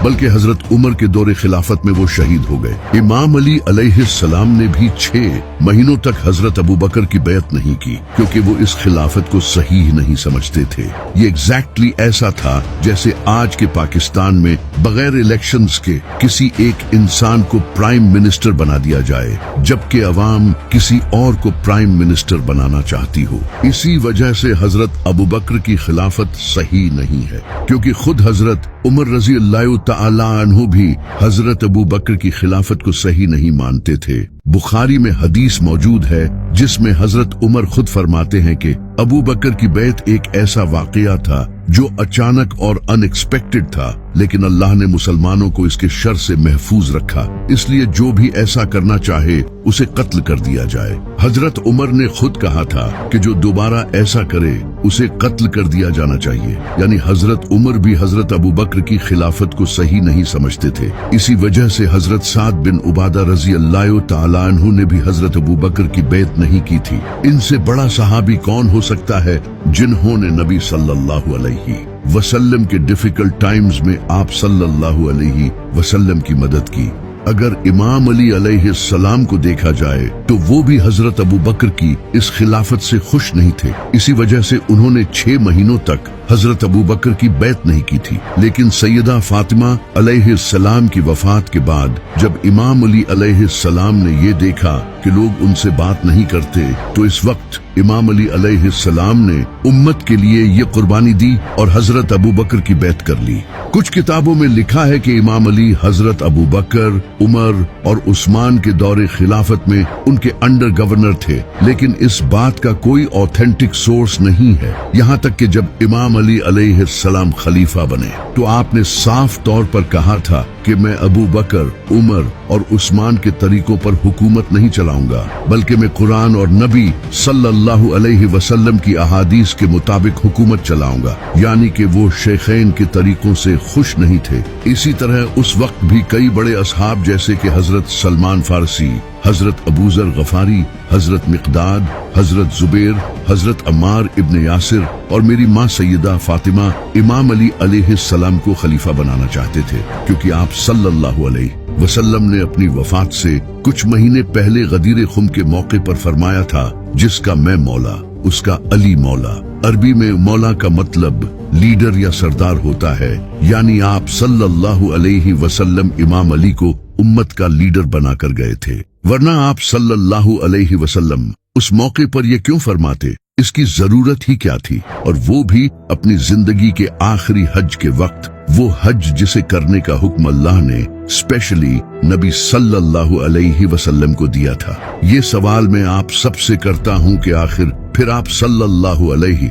بلکہ حضرت عمر کے دور خلافت میں وہ شہید ہو گئے۔ امام علی علیہ السلام نے بھی 6 مہینوں تک حضرت ابو بکر کی بیعت نہیں کی، کیونکہ وہ اس خلافت کو صحیح نہیں سمجھتے تھے۔ یہ ایگزیکٹلی ایسا تھا جیسے آج کے پاکستان میں بغیر الیکشنز کے کسی ایک انسان کو پرائم منسٹر بنا دیا جائے، جبکہ عوام کسی اور کو پرائم منسٹر بنانا چاہتی ہو۔ اسی وجہ سے حضرت ابو بکر کی خلافت صحیح نہیں ہے، کیونکہ خود حضرت عمر رضی اللہ تعالی عنہ بھی حضرت ابو بکر کی خلافت کو صحیح نہیں مانتے تھے۔ بخاری میں حدیث موجود ہے جس میں حضرت عمر خود فرماتے ہیں کہ ابو بکر کی بیعت ایک ایسا واقعہ تھا جو اچانک اور ان ایکسپیکٹڈ تھا، لیکن اللہ نے مسلمانوں کو اس کے شر سے محفوظ رکھا، اس لیے جو بھی ایسا کرنا چاہے اسے قتل کر دیا جائے۔ حضرت عمر نے خود کہا تھا کہ جو دوبارہ ایسا کرے اسے قتل کر دیا جانا چاہیے، یعنی حضرت عمر بھی حضرت ابو بکر کی خلافت کو صحیح نہیں سمجھتے تھے۔ اسی وجہ سے حضرت سعد بن عبادہ رضی اللہ تعالی عنہ نے بھی حضرت ابو بکر کی بیعت نہیں کی تھی۔ ان سے بڑا صحابی کون ہو سکتا ہے جنہوں نے نبی صلی اللہ علیہ وسلم کے ڈیفیکلٹ ٹائمز میں آپ صلی اللہ علیہ وسلم کی مدد کی؟ اگر امام علی علیہ السلام کو دیکھا جائے تو وہ بھی حضرت ابو بکر کی اس خلافت سے خوش نہیں تھے، اسی وجہ سے انہوں نے 6 مہینوں تک حضرت ابو بکر کی بیعت نہیں کی تھی۔ لیکن سیدہ فاطمہ علیہ السلام کی وفات کے بعد جب امام علی علیہ السلام نے یہ دیکھا کہ لوگ ان سے بات نہیں کرتے، تو اس وقت امام علی علیہ السلام نے امت کے لیے یہ قربانی دی اور حضرت ابو بکر کی بیعت کر لی۔ کچھ کتابوں میں لکھا ہے کہ امام علی حضرت ابو بکر، عمر اور عثمان کے دور خلافت میں ان کے انڈر گورنر تھے، لیکن اس بات کا کوئی اوتھینٹک سورس نہیں ہے۔ یہاں تک کہ جب امام علی علیہ السلام خلیفہ بنے تو آپ نے صاف طور پر کہا تھا کہ میں ابو بکر، عمر اور عثمان کے طریقوں پر حکومت نہیں چلاؤں گا، بلکہ میں قرآن اور نبی صلی اللہ علیہ وسلم کی احادیث کے مطابق حکومت چلاؤں گا، یعنی کہ وہ شیخین کے طریقوں سے خوش نہیں تھے۔ اسی طرح اس وقت بھی کئی بڑے اصحاب جیسے کہ حضرت سلمان فارسی، حضرت ابو ذر غفاری، حضرت مقداد، حضرت زبیر، حضرت عمار ابن یاسر اور میری ماں سیدہ فاطمہ امام علی علیہ السلام کو خلیفہ بنانا چاہتے تھے، کیونکہ آپ صلی اللہ علیہ وسلم نے اپنی وفات سے کچھ مہینے پہلے غدیر خم کے موقع پر فرمایا تھا، جس کا میں مولا اس کا علی مولا۔ عربی میں مولا کا مطلب لیڈر یا سردار ہوتا ہے، یعنی آپ صلی اللہ علیہ وسلم امام علی کو امت کا لیڈر بنا کر گئے تھے، ورنہ آپ صلی اللہ علیہ وسلم اس موقع پر یہ کیوں فرماتے؟ اس کی ضرورت ہی کیا تھی؟ اور وہ بھی اپنی زندگی کے آخری حج کے وقت، وہ حج جسے کرنے کا حکم اللہ نے اسپیشلی نبی صلی اللہ علیہ وسلم کو دیا تھا۔ یہ سوال میں آپ سب سے کرتا ہوں کہ آخر پھر آپ صلی اللہ علیہ